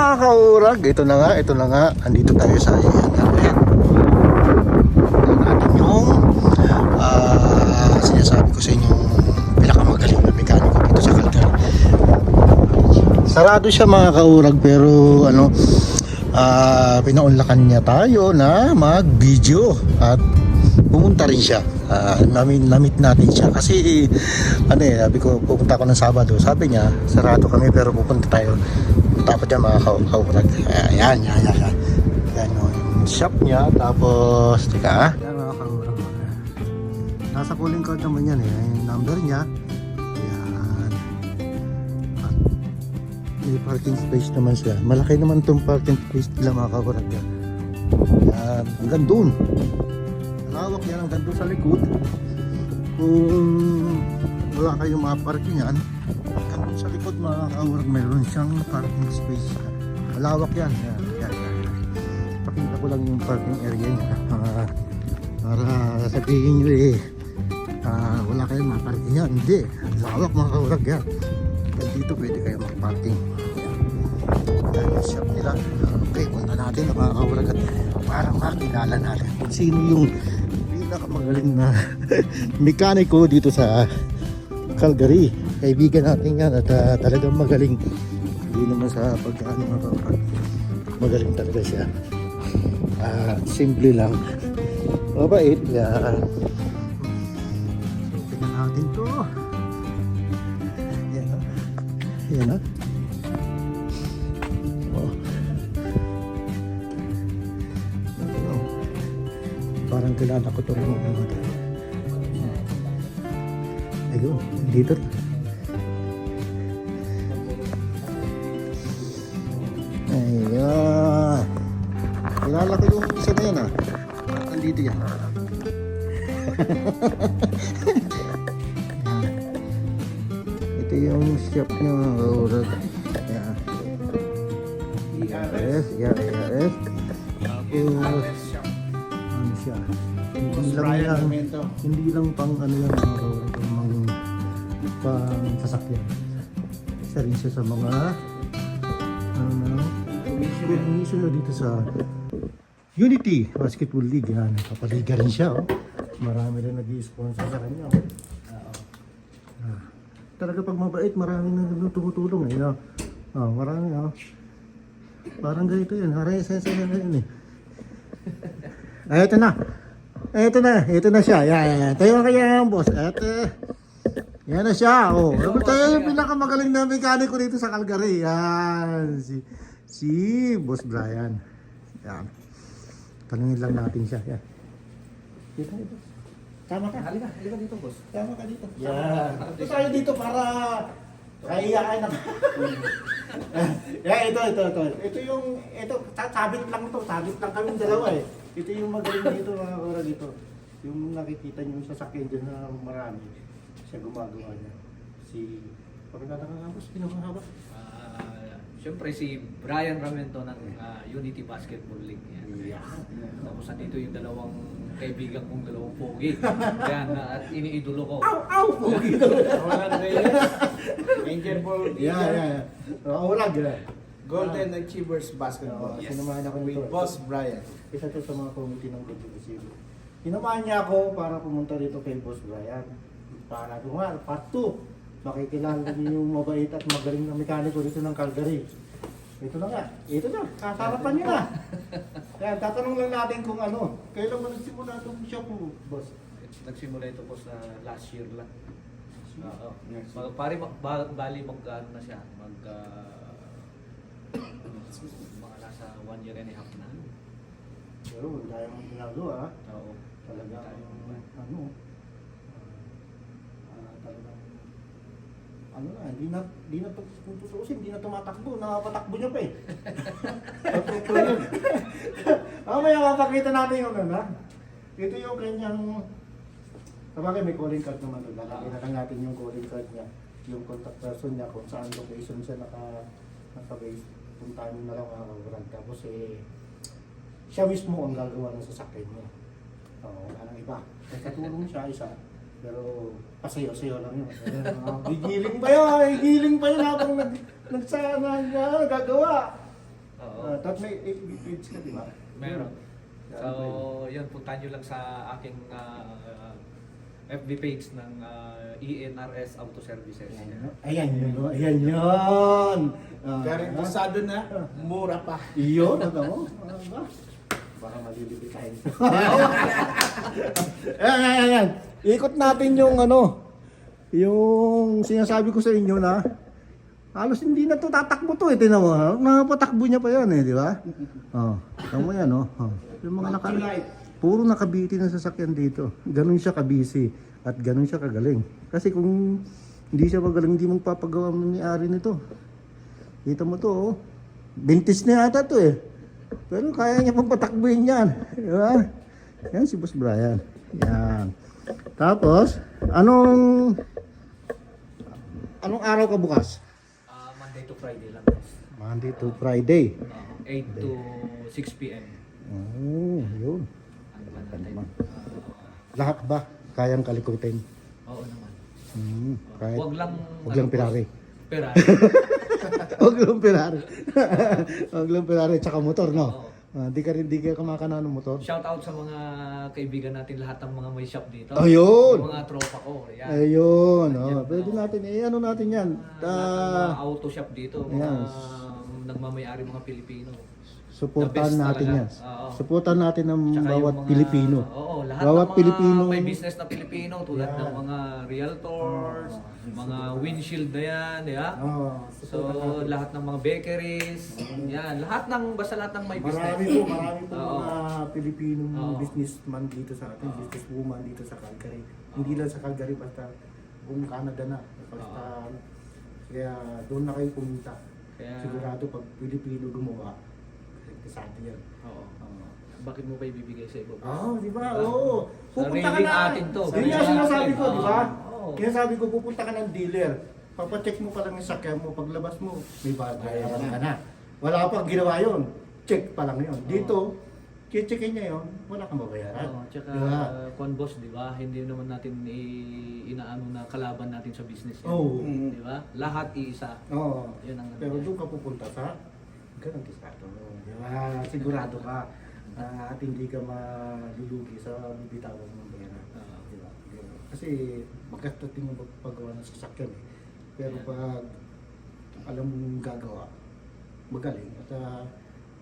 mga kaurag, ito na nga, andito tayo sa ayan natin yung sinasabi ko sa inyo, pinakamagaling na mekaniko dito sa Calgary. Sarado siya mga kaurag, pero pinaunlakan niya tayo na mag-video at pumunta rin siya. Namit natin siya kasi sabi ko pupunta ako ng Sabado, sabi niya sarado kami pero pupunta tayo. Tapos yan mga kaurag, yan yung shop niya. Tapos yan mga kaurag, nasa calling card naman yan yung number niya. Yan, at may parking space naman siya, malaki naman itong parking space nila mga kaurag. Yan hanggang doon, hawak yan hanggang doon sa likod. Kung wala kayong maparkingan, hanggang doon sa likod mga kaurag, mayroon siyang parking space. Malawak yan. Pakita ko lang yung parking area niya para sabihin nyo wala kayong maparkingan. Hindi, malawak mga kaurag yan. Hanggang dito pwede kayo magparking. Yan yung shop nila. Okay, punta natin mga kaurag at para makilala natin kung sino yung pinakamagaling na mekaniko dito sa Calgary. Kaibigan natin yan at talagang magaling. Hindi naman sa magaling talaga siya. Simple lang, mabait. Yan, tingnan natin to. Yan parang kilala ko ito ng mga ayun, dito ayun, kilala ko yung isa na yan nandito yan. Ito yung shop niya mga kaurag. ERS tapos siya. Hindi lang pang yan pang sasakyan. Isa rin siya sa mga commissioner dito sa Unity Basketball League. Yan, kapaliga rin siya. Marami rin nag-i-sponsor sa kanya. Talaga pag mabait, marami na tumutulong. Marami. Parang ganito yan. Haray sa yan. Ito na siya. Yan. Tayo kaya ang boss. Yan na siya. Tayo yung pinakamagaling na mekaniko dito sa Calgary. Yan. Si Boss Brian. Yan. Tanungin lang natin siya. Yan. Dito. Tama ka. Halika dito, boss. Tama ka dito. Yan. Ito tayo dito para kaiyain na. Ito. Ito, sabit lang kami dalawa Ito yung magaling dito mga kaurag dito. Yung nakikita nyo sa sasakyan dyan na marami. Siya gumagawa niya. Pakilala ka nga boss, pinakahaba. Siyempre si Brian Ramento ng Unity Basketball League. Tapos nandito yung dalawang kaibigan kong dalawang pogi. Yan, at iniidolo ko. Ow! Pogi! Angel Ball. Yeah. Kaurag. Golden Achievers Basketball. Sinamahan ako nito. With Boss Brian. Isa to sa mga committee ng Golden Achievers. Sinamahan niya ako para pumunta dito kay Boss Brian. Para part 2. Makikilala niyo yung mabait at magaling na mekaniko dito ng Calgary. Ito na. Kasarapan niyo na. Yan, tatanong lang natin kung kailan mo nagsimula itong shop mo, boss? Nagsimula ito po sa last year lang. Bali mag-ano na siya. Mga nasa 1 year and a half na. Pero dahil mong ginagawa, Oo. talagang hindi na kung tutuusin, hindi na tumatakbo, nakapatakbo niya pa Mamaya mapakita natin yung ito yung kanyang, sabagay may calling card naman doon, lalagyan lang natin yung calling card niya, yung contact person niya, kung saan location siya naka-base, puntahan nyo na lang mga kaurag. Tapos siya mismo ang gagawa ng sasakyan niya. Wala nang iba. May katulong siya isa. Pero pasayo-sayo lang yun. Gigiling pa yun habang nagagawa. Oo. Tapos may FB page ka, di ba? Meron. So, yun, puntahan nyo lang sa aking FB page ng ENRS Auto Services. Ayan yun, no? Ayan yun. Garantosado na, mura pa. Iyon, ano mo? Baka malilipit tayo. Ayan. Ikot natin yung ano, yung sinasabi ko sa inyo na halos hindi na to tatakbo to eh. Tinan mo, ha? Napatakbo niya pa yan eh, di ba? Oh, tama mo yan, oh. Yung mga puro nakabiti ng sasakyan dito. Ganun siya kabisi at ganun siya kagaling. Kasi kung hindi siya magaling, hindi mong papagawa ng may-ari nito. Kita mo to, oh. Vintage na yata to eh. Pero kaya niya pang patakbuhin yan. Di ba? Yan si Boss Brian. Yan. Tapos, anong araw ka bukas? Monday to Friday lang, boss. Monday to Friday. 8 to 6 p.m. Oh, yun. Ano ba natin? Lahat ba kayang kalikutin? Oo naman. Kahit, Wag lang Ferrari. Ferrari. Huwag lang Ferrari. Huwag lang Ferrari tsaka motor, no? Oo. Di ka kumakana ng motor. Shout out sa mga kaibigan natin, lahat ng mga may shop dito. Ayun! Yung mga tropa ko. Yan. Ayun, oh. Pwede natin, ano natin yan. Lahat ng mga auto shop dito, mga Yes. nagmamayari mga Pilipino. Supportan The best natin talaga. yan. Oo. Supportan natin ang Tsaka bawat yung mga- Pilipino. Oo, lahat Bawat ng mga Pilipino. may business na Pilipino tulad Yan. ng mga realtors, mga windshield na yan, di ba? Oh, So, lahat ng mga bakeries, yan, basta lahat ng may business. marami po Oo. mga Pilipinong Oo. businessman dito sa atin, businesswoman dito sa Calgary. Hindi lang sa Calgary, basta buong Canada na. Basta, kaya doon na kayo pumunta. Kaya- Sigurado pag Pilipino gumawa, sa atin yan. Oo. Bakit mo pa ibibigay sa iba? Di ba? Diba? Oo. Pupunta ka Sariling na. atin to. Yun Sariling nga sinasabi atin. ko, di ba? Oo. Kaya sabi ko, pupunta ka ng dealer. Papacheck mo pa lang yung sakyan mo. Paglabas mo, may bayaran ka na. Wala ka pang ginawa yun. Check pa lang yun. Dito, checkin niya yun, wala kang babayaran. Oo, tsaka Diba? kung boss, di ba? Hindi naman natin inaano na kalaban natin sa business yan. Oo. Di ba? Lahat iisa. Oo. Yun ang Pero doon ka pupunta sa garantisado. Diba? Sigurado ka at hindi ka malulugi sa bibitawan ng pera. Diba? Kasi magkatating yung paggawa ng sasakyan eh. Pero pag alam mong gagawa, magaling at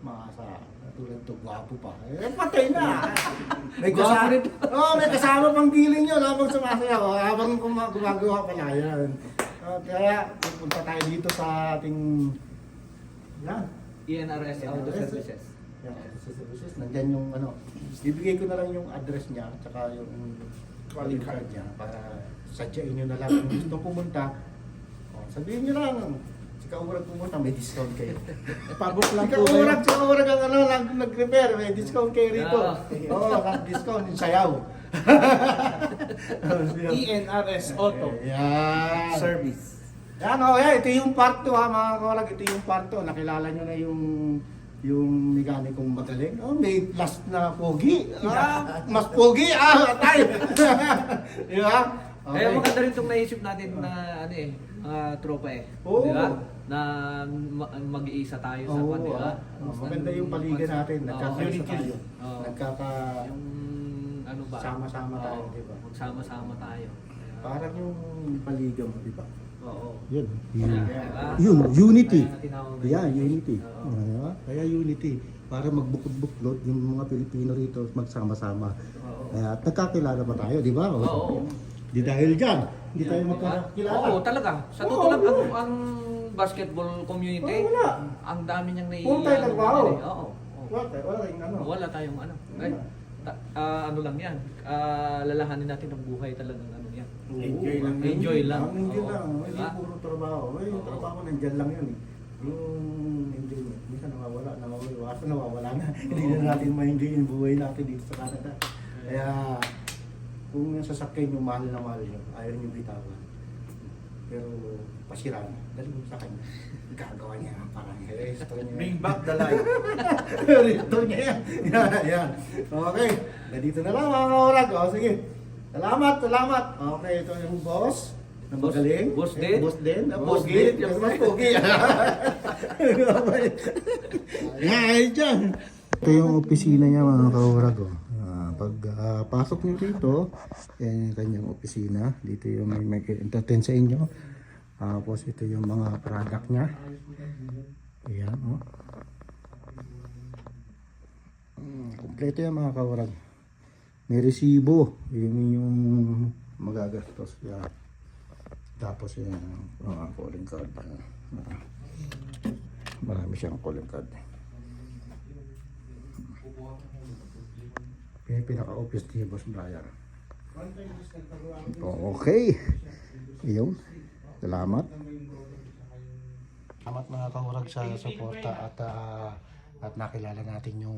maasa tulad to, gwapo pa. Patay na! May Gwapo kasama, rin. may kasama pang giling yun habang sumasayaw, habang gumagawa pala yan. Kaya pupunta tayo dito sa ating yan. ENRS Auto Services. Yan, sa services. Nandyan yung ano, bibigay ko na lang yung address niya tsaka yung calling card niya para sadyain nyo na lang kung gusto pumunta. Sabihin nyo lang, si Kaurag pumunta, may discount kayo. Pabok lang Si po kayo. Kaurag ang ano, nag-repair, may discount kayo rito. Oo, discount yung sayaw. ENRS Auto Yan. Service. Yan, yan, ito yung part 2 ha mga kaurag, ito yung part 2. Nakilala nyo na yung mekanikong magaling. May last na pogi. Mas pogi, tayo. Di ba? Kaya maganda rin itong naisip natin na ano eh, mga tropa eh. Oo. Di ba? Na mag-iisa tayo sa kwan, di ba? Maganda yung paligan natin. Nagkakaisa tayo. Oo. Nagkaka... Yung ano ba? Sama-sama tayo, Oo, di ba? Magsama-sama tayo. Kaya- Parang yung paligan mo, di ba? Oo. Yun. Kaya- Yun, unity. Kaya tinawag na Yeah, yun. unity. Oo. Diba? Kaya unity. Para magbukod-buklod yung mga Pilipino rito magsama-sama. Oo. Kaya nagkakilala pa tayo, di ba? Oo. Di dahil dyan, hindi tayo Di ba? magkakilala. Oo, talaga. Sa Oo, totoo lang, oo. ang basketball community, Oo, wala. ang dami niyang Puro tayo nagbaho. Oo. Wala tayong ano. Wala tayong ano. Ay, ano lang yan. Lalahanin natin ang buhay talagang ano yan. Enjoy lang. yun. Enjoy lang. Enjoy Oo. lang. Hindi Diba? puro trabaho. Yung Oo. trabaho nandyan lang yun. Yung enjoyment. Minsan nawawala na. Hindi na natin ma-enjoy yung buhay natin dito sa Canada. Kaya kung yung sasakyan yung mahal na mahal yun, ayaw nyo bitawan. Pero pasira na. Dali mo sa kanya. Gagawa niya parang resto niya. Bring back the light. Resto niya yan. Yan. Okay. Dito na lang mga kaurag. O sige. Salamat. Okay, ito yung boss. Na magaling. Boss din. Boss din. Boss Pogi. din. Mas pogi. Ay, dyan! Ito yung opisina niya mga kaurag. Oh. Pag pasok niyo dito, yan yung kanyang opisina. Dito yung may entertain sa inyo. Tapos ito yung mga product niya. Ayan, oh. Kompleto yan mga kaurag. May resibo. Yun yung magagastos. Yan. Tapos yan, calling card. Marami siyang calling card. Pinaka-office ni Boss Brian. Okay. Iyon. Salamat. Salamat mga kaurag sa suporta at nakilala natin yung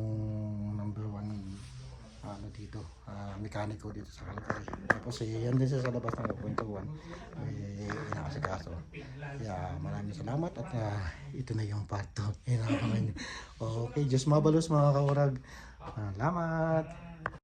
number 1 dito, mekaniko dito sa Calgary. Tapos yan din siya sa labas ng kwentuhan. Inakasikaso. Kaya maraming salamat at ito na yung part 2. Okay, Diyos mabalos mga kaurag. Salamat.